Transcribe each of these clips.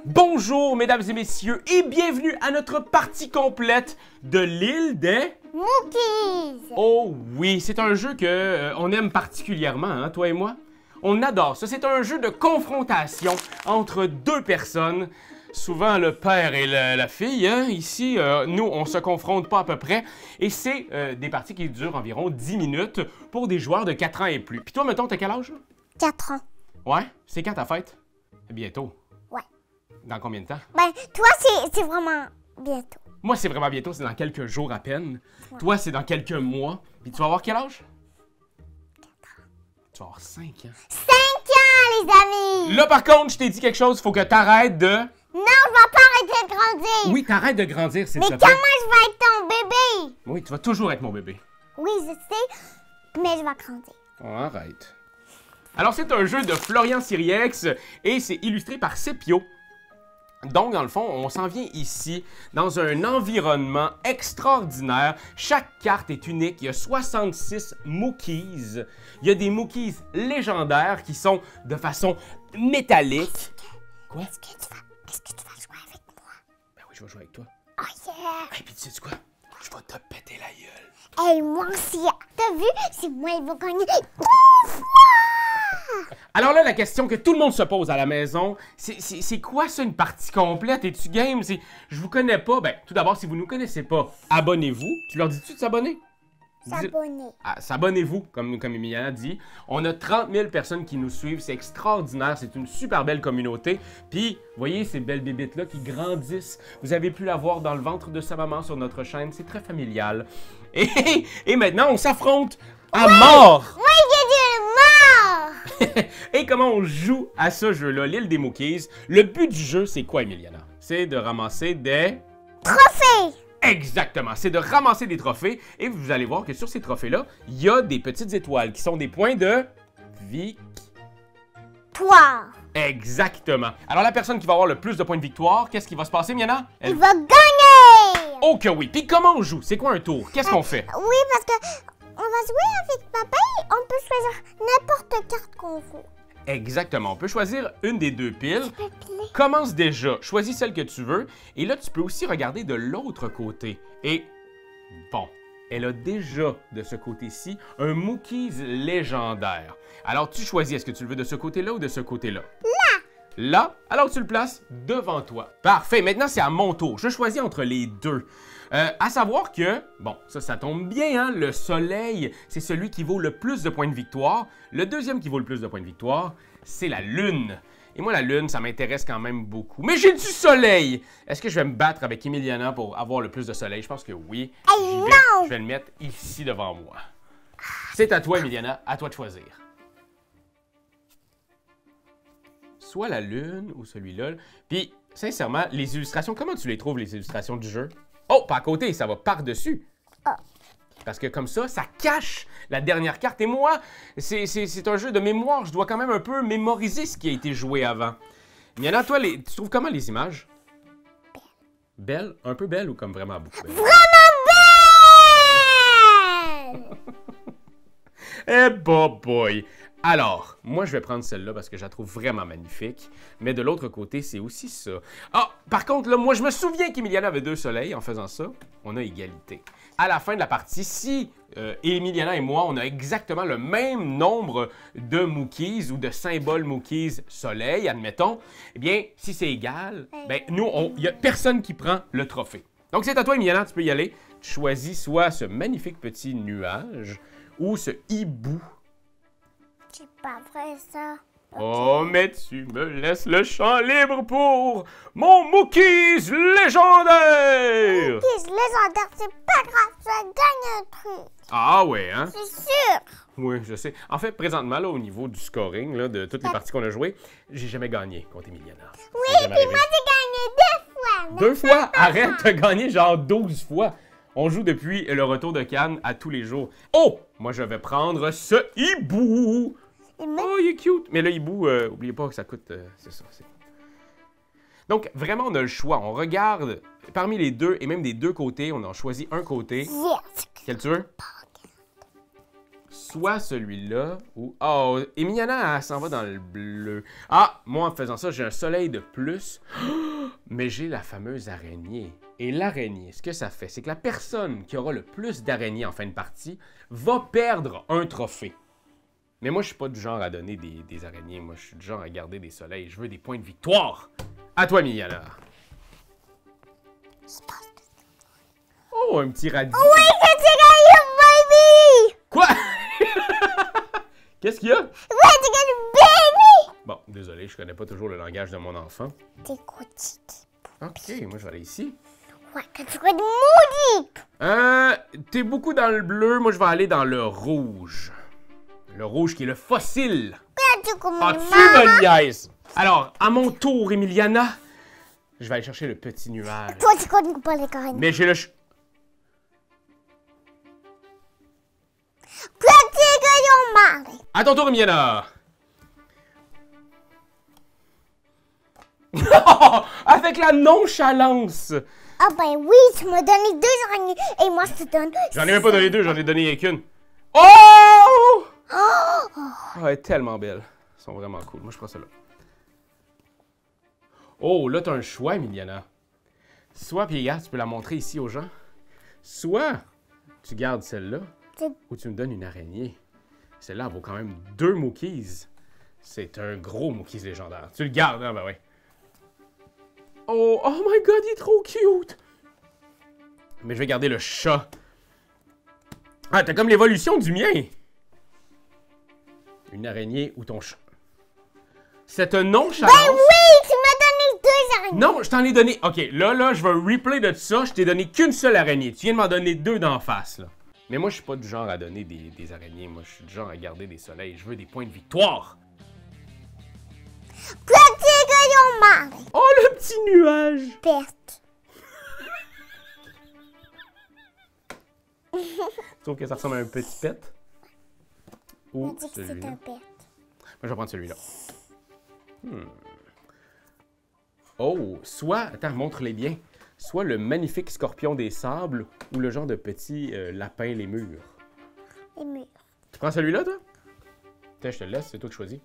Bonjour mesdames et messieurs et bienvenue à notre partie complète de l'île des Mookies! Oh oui, c'est un jeu que on aime particulièrement, hein, toi et moi. On adore ça, c'est un jeu de confrontation entre deux personnes. Souvent le père et la fille, hein. Ici, nous, on se confronte pas à peu près. Et c'est des parties qui durent environ 10 minutes pour des joueurs de 4 ans et plus. Puis toi, mettons, t'as quel âge? 4 ans. Ouais? C'est quand ta fête? Bientôt. Ouais. Dans combien de temps? Ben, toi, c'est vraiment bientôt. Moi, c'est vraiment bientôt, c'est dans quelques jours à peine. Ouais. Toi, c'est dans quelques mois. Puis tu vas avoir quel âge? 4 ans. Tu vas avoir 5 ans. 5 ans, les amis! Là, par contre, je t'ai dit quelque chose, il faut que t'arrêtes de... Non, je vais pas arrêter de grandir! Oui, t'arrêtes de grandir, s'il te plaît. Mais comment je vais être ton bébé? Oui, tu vas toujours être mon bébé. Oui, je sais, mais je vais grandir. Oh, arrête. Alors, c'est un jeu de Florian Siriex et c'est illustré par Sepio. Donc, dans le fond, on s'en vient ici dans un environnement extraordinaire. Chaque carte est unique. Il y a 66 Mookies. Il y a des Mookies légendaires qui sont de façon métallique. Quoi? Est-ce que tu vas jouer avec moi? Ben oui, je vais jouer avec toi. Oh yeah! Et puis, tu sais quoi? Je vais te péter la gueule. Hey, moi aussi. T'as vu? C'est moi qui vais gagner 2 fois! Alors là, la question que tout le monde se pose à la maison, c'est quoi ça, une partie complète? Es-tu game? Je vous connais pas. Ben, tout d'abord, si vous ne nous connaissez pas, abonnez-vous. Tu leur dis-tu de s'abonner? S'abonner. Ah, s'abonnez-vous, comme Emiliana dit. On a 30 000 personnes qui nous suivent. C'est extraordinaire. C'est une super belle communauté. Puis, vous voyez ces belles bébites-là qui grandissent. Vous avez pu la voir dans le ventre de sa maman sur notre chaîne. C'est très familial. Et maintenant, on s'affronte à mort! Moi, j'ai dit mort! Et comment on joue à ce jeu-là, l'île des Mookies? Le but du jeu, c'est quoi, Emiliana? C'est de ramasser des... Trophée! Exactement, c'est de ramasser des trophées. Et vous allez voir que sur ces trophées-là, il y a des petites étoiles qui sont des points de... Toi! Exactement. Alors la personne qui va avoir le plus de points de victoire, qu'est-ce qui va se passer, Miana? Il va gagner! Oh que oui! Puis comment on joue? C'est quoi un tour? Qu'est-ce qu'on fait? Oui, parce que on va jouer avec papa et on peut choisir n'importe carte qu'on veut. Exactement. On peut choisir une des deux piles. S'il te plaît. Commence déjà. Choisis celle que tu veux. Et là, tu peux aussi regarder de l'autre côté. Et bon, elle a déjà de ce côté-ci un Mookies légendaire. Alors, tu choisis, est-ce que tu le veux de ce côté-là ou de ce côté-là? Là! Là, alors tu le places devant toi. Parfait, maintenant c'est à mon tour. Je choisis entre les deux. À savoir que, bon, ça tombe bien, hein, le soleil, c'est celui qui vaut le plus de points de victoire. Le deuxième qui vaut le plus de points de victoire, c'est la lune. Et moi, la lune, ça m'intéresse quand même beaucoup. Mais j'ai du soleil! Est-ce que je vais me battre avec Emiliana pour avoir le plus de soleil? Je pense que oui. Hey, non! Je vais le mettre ici devant moi. C'est à toi, Emiliana, à toi de choisir. Soit la lune ou celui-là. Puis, sincèrement, les illustrations, comment tu les trouves, les illustrations du jeu? Oh, pas à côté, ça va par-dessus. Ah. Parce que comme ça cache la dernière carte. Et moi, c'est un jeu de mémoire. Je dois quand même un peu mémoriser ce qui a été joué avant. Miana, toi, tu trouves comment les images? Belle. Belle? Un peu belle ou comme vraiment beaucoup belle? Vraiment belle! Eh boy! Alors, moi, je vais prendre celle-là parce que je la trouve vraiment magnifique. Mais de l'autre côté, c'est aussi ça. Ah, par contre, là, moi, je me souviens qu'Emiliana avait 2 soleils. En faisant ça, on a égalité. À la fin de la partie, si Emiliana et moi, on a exactement le même nombre de Mookies ou de symboles Mookies soleil, admettons, eh bien, si c'est égal, ben, nous, il n'y a personne qui prend le trophée. Donc, c'est à toi, Emiliana, tu peux y aller. Tu choisis soit ce magnifique petit nuage ou ce hibou. C'est pas vrai, ça. Oh, mais tu me laisses le champ libre pour mon Mookies légendaire! Mookies légendaire, c'est pas grave, tu vas gagner un truc. Ah ouais, hein? C'est sûr. Oui, je sais. En fait, présentement, là, au niveau du scoring, là, de toutes les parties qu'on a jouées, j'ai jamais gagné contre Emiliana. Oui, puis moi, j'ai gagné 2 fois. 2 fois? Arrête, t'as gagné genre 12 fois. On joue depuis le retour de Cannes à tous les jours. Oh! Moi, je vais prendre ce hibou! Oh, il est cute! Mais le hibou, oubliez pas que ça coûte... c'est ça, c'est... Donc, vraiment, on a le choix. On regarde parmi les deux, et même des deux côtés, on en choisit un côté. Yes. Quel tu veux? soit celui-là ou... Oh, Emiliana, elle s'en va dans le bleu. Ah, moi, en faisant ça, j'ai un soleil de plus. Mais j'ai la fameuse araignée. Et l'araignée, ce que ça fait, c'est que la personne qui aura le plus d'araignées en fin de partie va perdre un trophée. Mais moi, je suis pas du genre à donner des araignées. Moi, je suis du genre à garder des soleils. Je veux des points de victoire. À toi, Emiliana. Oh, un petit radis. Oui, c'est baby! Quoi? Qu'est-ce qu'il y a? Baby! Bon, désolé, je connais pas toujours le langage de mon enfant. T'es petite. Ok, moi je vais aller ici. Ouais, quand tu connais maudit! T'es beaucoup dans le bleu, moi je vais aller dans le rouge. Le rouge qui est le fossile. Quand tu connais Ah, tu me niaises! Alors, à mon tour, Emiliana, je vais aller chercher le petit nuage. Toi, tu connais pas les Coréens. Mais j'ai le... Petit crayon marre. À ton tour, Emiliana! Avec la nonchalance! Ah ben oui, tu m'as donné 2 araignées et moi je te donne... J'en ai même pas donné 2, j'en ai donné qu'une. Oh! Oh, elle est tellement belle. Elles sont vraiment cool. Moi, je prends celle-là. Oh, là, t'as un choix, Emiliana. Soit, puis regarde, tu peux la montrer ici aux gens. Soit, tu gardes celle-là, ou tu me donnes une araignée. Celle-là, elle vaut quand même 2 Mookies. C'est un gros Mookies légendaire. Tu le gardes, hein? Ben ouais. Oh, oh my god, il est trop cute! Mais je vais garder le chat. Ah, t'as comme l'évolution du mien! Une araignée ou ton chat. Cette nonchalance... Ben oui, tu m'as donné 2 araignées. Non, je t'en ai donné... Ok, là, je vais replay de ça. Je t'ai donné qu'une seule araignée. Tu viens de m'en donner 2 d'en face, là. Mais moi, je suis pas du genre à donner des araignées. Moi, je suis du genre à garder des soleils. Je veux des points de victoire. Petit crayon marre. Oh, le petit nuage! Perte. Tu trouves que ça ressemble à un petit pet? On Ou dit que c'est celui-là? un perte. Moi, je vais prendre celui-là. Oh, soit... Attends, montre-les bien. Soit le magnifique scorpion des sables ou le genre de petit lapin les murs. Les murs. Tu prends celui-là, toi? Tiens, je te le laisse, c'est toi qui choisis.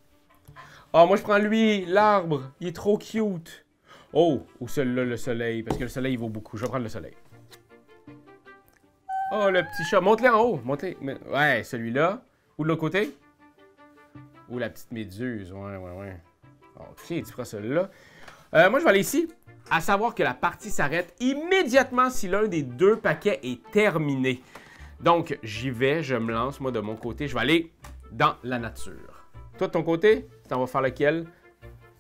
Oh, moi, je prends lui, l'arbre. Il est trop cute. Oh, ou celui-là, le soleil, parce que le soleil, il vaut beaucoup. Je vais prendre le soleil. Oh, le petit chat. Monte-le en haut. Monte-le. Ouais, celui-là. Ou de l'autre côté. Ou la petite méduse. Ouais. Ok, tu prends celui-là. Moi, je vais aller ici. À savoir que la partie s'arrête immédiatement si l'un des 2 paquets est terminé. Donc, j'y vais, je me lance, moi, de mon côté. Je vais aller dans la nature. Toi, de ton côté, tu en vas faire lequel?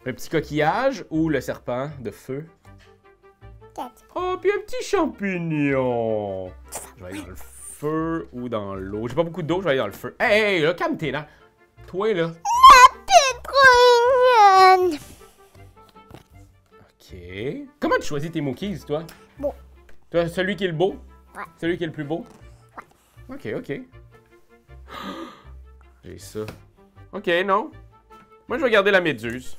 Le petit coquillage ou le serpent de feu? Oh, puis un petit champignon. Je vais aller dans le feu ou dans l'eau. J'ai pas beaucoup d'eau, je vais aller dans le feu. Hey, là, calme tes nerfs. Toi, là. La petite OK. Comment tu choisis tes Mookies, toi? Beau. Toi, celui qui est le beau? Ouais. Celui qui est le plus beau? Ouais. OK. J'ai ça. OK, non. Moi, je vais garder la méduse.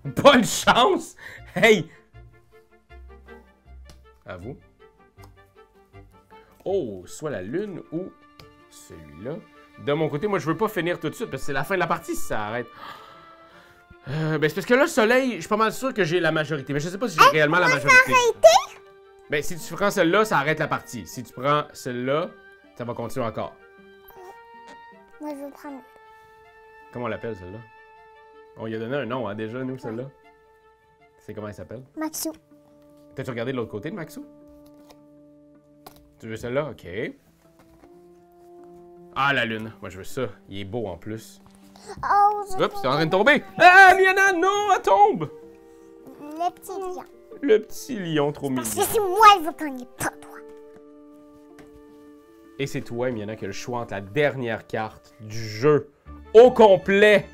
Bonne chance! Hey! À vous. Oh, soit la lune ou celui-là. De mon côté, moi, je veux pas finir tout de suite parce que c'est la fin de la partie si ça arrête. Ben, c'est parce que là, le soleil, je suis pas mal sûr que j'ai la majorité. Mais je sais pas si j'ai réellement la majorité. Ben, si tu prends celle-là, ça arrête la partie. Si tu prends celle-là, ça va continuer encore. Moi, je vais prendre... Comment on l'appelle, celle-là? On lui a donné un nom, hein, déjà, nous, celle-là. C'est comment elle s'appelle? Maxou. T'as-tu regardé de l'autre côté de Maxou? Tu veux celle-là? OK. Ah, la lune. Moi, je veux ça. Il est beau, en plus. Oh, Oups, c'est en train de tomber. Ah, Miana, non, elle tombe! Le petit lion. Le petit lion trop mignon. Parce que c'est moi qui veux gagner, pas toi. Et c'est toi, Miana, qui a le choix entre la dernière carte du jeu au complet.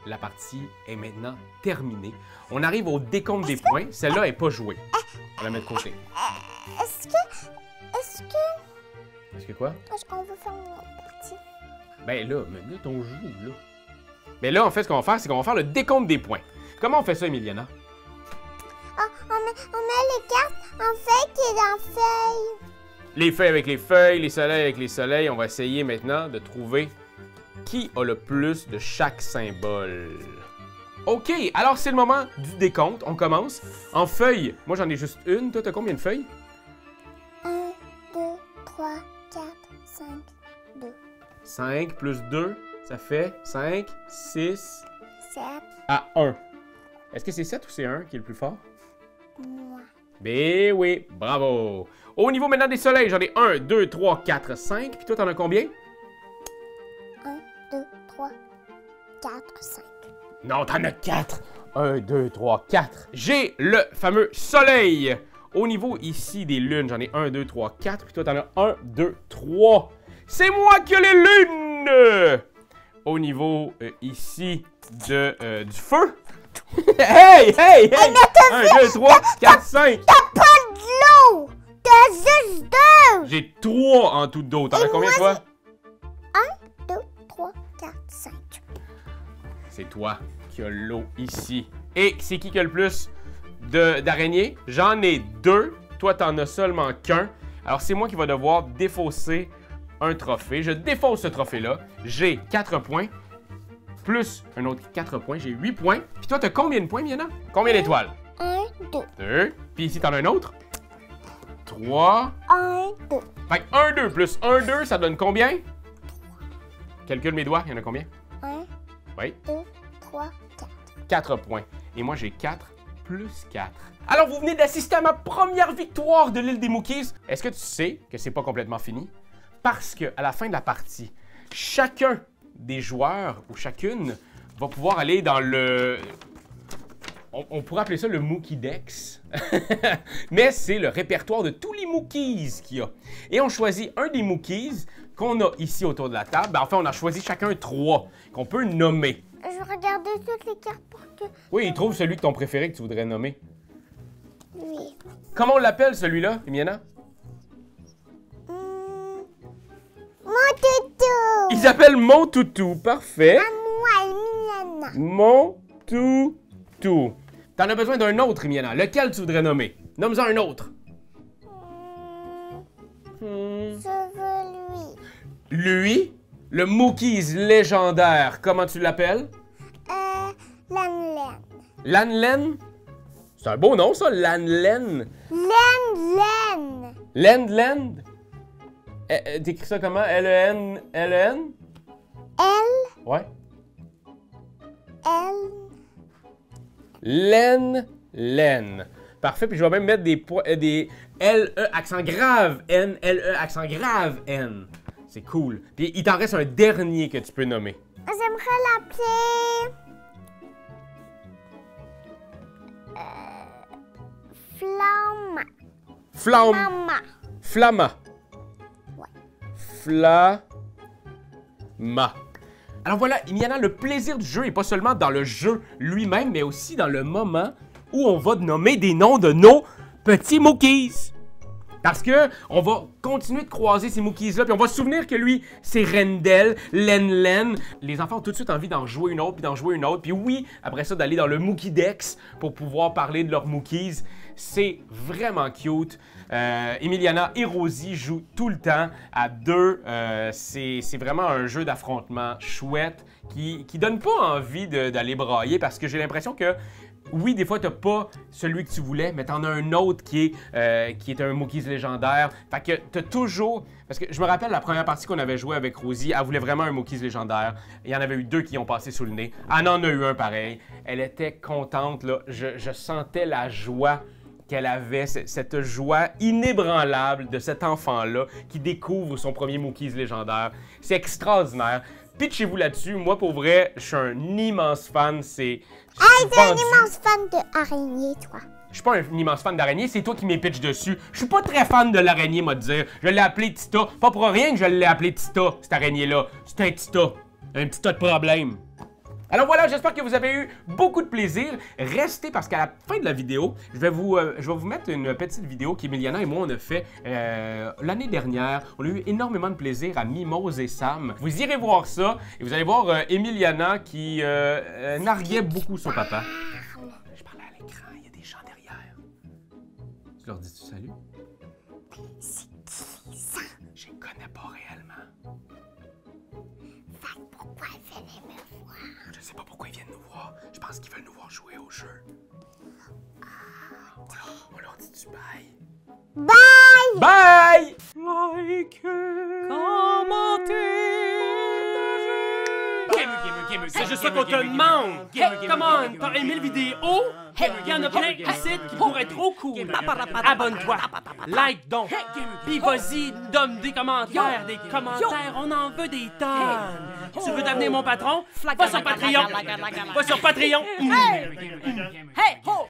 La partie est maintenant terminée. On arrive au décompte des points. Celle-là n'est pas jouée. On va la mettre de côté. Est-ce Est-ce que quoi? qu'on veut faire une autre partie? Ben là, on joue, là. Mais là, en fait, ce qu'on va faire, c'est qu'on va faire le décompte des points. Comment on fait ça, Emiliana? On met les cartes en feuille et en feuille. Les feuilles avec les feuilles, les soleils avec les soleils. On va essayer maintenant de trouver qui a le plus de chaque symbole. OK, alors c'est le moment du décompte. On commence. En feuilles, moi j'en ai juste une. Toi, t'as combien de feuilles? 1, 2, 3, 4, 5, 2. 5 plus 2, ça fait 5, 6 7. à 1. Est-ce que c'est 7 ou c'est 1 qui est le plus fort? Moi. Ben oui, bravo! Au niveau maintenant des soleils, j'en ai 1, 2, 3, 4, 5. Puis toi, t'en as combien? 1, 2, 3, 4, 5. Non, t'en as 4. 1, 2, 3, 4. J'ai le fameux soleil. Au niveau ici des lunes, j'en ai 1, 2, 3, 4. Puis toi, t'en as 1, 2, 3. C'est moi qui ai les lunes! Au niveau ici du feu. Hey! 1, 2, 3, 4, 5. T'as pas de l'eau! T'as juste 2! J'ai 3 en tout d'eau. T'en as combien, toi? 1, 2, 3, 4, 5. C'est toi qui as l'eau ici. Et c'est qui a le plus d'araignées? J'en ai 2. Toi, t'en as seulement qu'un. Alors, c'est moi qui va devoir défausser un trophée. Je défausse ce trophée-là. J'ai 4 points. Plus un autre 4 points. J'ai 8 points. Puis toi, t'as combien de points, Miana? Combien d'étoiles? 1, 2. 2. Puis ici, t'en as un autre? 3. 1, 2. Fait que 1, 2 plus 1, 2, ça donne combien? Calcule mes doigts. Il y en a combien? 1, Oui. 2, 3, 4. 4 points. Et moi, j'ai 4 plus 4. Alors, vous venez d'assister à ma première victoire de l'île des Mookies. Est-ce que tu sais que c'est pas complètement fini? Parce que à la fin de la partie, chacun des joueurs ou chacune va pouvoir aller dans le... On pourrait appeler ça le Mookie Dex. Mais c'est le répertoire de tous les Mookies qu'il y a. Et on choisit un des Mookies qu'on a ici autour de la table. Ben, enfin, on a choisi chacun 3 qu'on peut nommer. Je regardais toutes les cartes pour que... Oui, trouve celui que ton préféré que tu voudrais nommer. Oui. Comment on l'appelle celui-là, Miana? Mon toutou! Il s'appelle Mon Toutou. Parfait. À moi, Emiliana. Mon Toutou. T'en as besoin d'un autre, Miana. Lequel tu voudrais nommer? Nomme-en un autre. Je veux lui. Lui, le Mookies légendaire. Comment tu l'appelles? Lanlen. Lanlen? C'est un beau nom, ça, Lanlen. Len. Landland? T'écris ça comment? L-E-N? L-E-N? L. Ouais. L. Len. Parfait, puis je vais même mettre des L-E accent grave N, L-E accent grave N. C'est cool. Puis il t'en reste un dernier que tu peux nommer. J'aimerais l'appeler... Flamma. Flamma. Ouais. Flamma. Alors voilà, Emiliana, le plaisir du jeu est pas seulement dans le jeu lui-même, mais aussi dans le moment où on va nommer des noms de nos petits Mookies. Parce que on va continuer de croiser ces Mookies-là, puis on va se souvenir que lui, c'est Rendell, Len. Les enfants ont tout de suite envie d'en jouer une autre, puis d'en jouer une autre. Puis oui, après ça, d'aller dans le Mookie Dex pour pouvoir parler de leurs Mookies. C'est vraiment cute. Emiliana et Rosie jouent tout le temps à 2. C'est vraiment un jeu d'affrontement chouette qui donne pas envie d'aller brailler parce que j'ai l'impression que oui, des fois, t'as pas celui que tu voulais, mais t'en as un autre qui est un Mookies légendaire. Fait que t'as toujours... Parce que je me rappelle la première partie qu'on avait joué avec Rosie, elle voulait vraiment un Mookies légendaire. Il y en avait eu 2 qui ont passé sous le nez. Elle en a eu un pareil. Elle était contente, là. Je sentais la joie qu'elle avait, cette joie inébranlable de cet enfant-là qui découvre son premier Mookies légendaire. C'est extraordinaire. Pitchez-vous là-dessus. Moi, pour vrai, je suis un immense fan. Hey, t'es un immense fan d'araignée, toi. Je suis pas un immense fan d'araignée, c'est toi qui m'es pitch dessus. Je suis pas très fan de l'araignée, moi, te dire. Je l'ai appelé Tita. Pas pour rien que je l'ai appelé Tita, cette araignée-là. C'est un Tita. Un petit tas de problèmes. Alors voilà, j'espère que vous avez eu beaucoup de plaisir. Restez parce qu'à la fin de la vidéo, je vais vous mettre une petite vidéo qu'Emiliana et moi on a fait l'année dernière. On a eu énormément de plaisir à Mimose et Sam. Vous irez voir ça et vous allez voir Emiliana qui narguait beaucoup son papa. Tu leur dis-tu salut? C'est qui ça? Je les connais pas réellement. Fait que pourquoi ils venaient me voir? Je sais pas pourquoi ils viennent nous voir. Je pense qu'ils veulent nous voir jouer au jeu. On leur dit-tu bye? Bye! Bye! Like, C'est juste ça qu'on te demande! Hey, come on! T'as aimé le vidéo? Hey, y'en a plein ici qui pourraient être trop cool! Abonne-toi! Like donc! Puis vas-y, donne des commentaires! Des commentaires, on en veut des tonnes! Tu veux devenir mon patron? Va sur Patreon! Va sur Patreon! Hey, ho!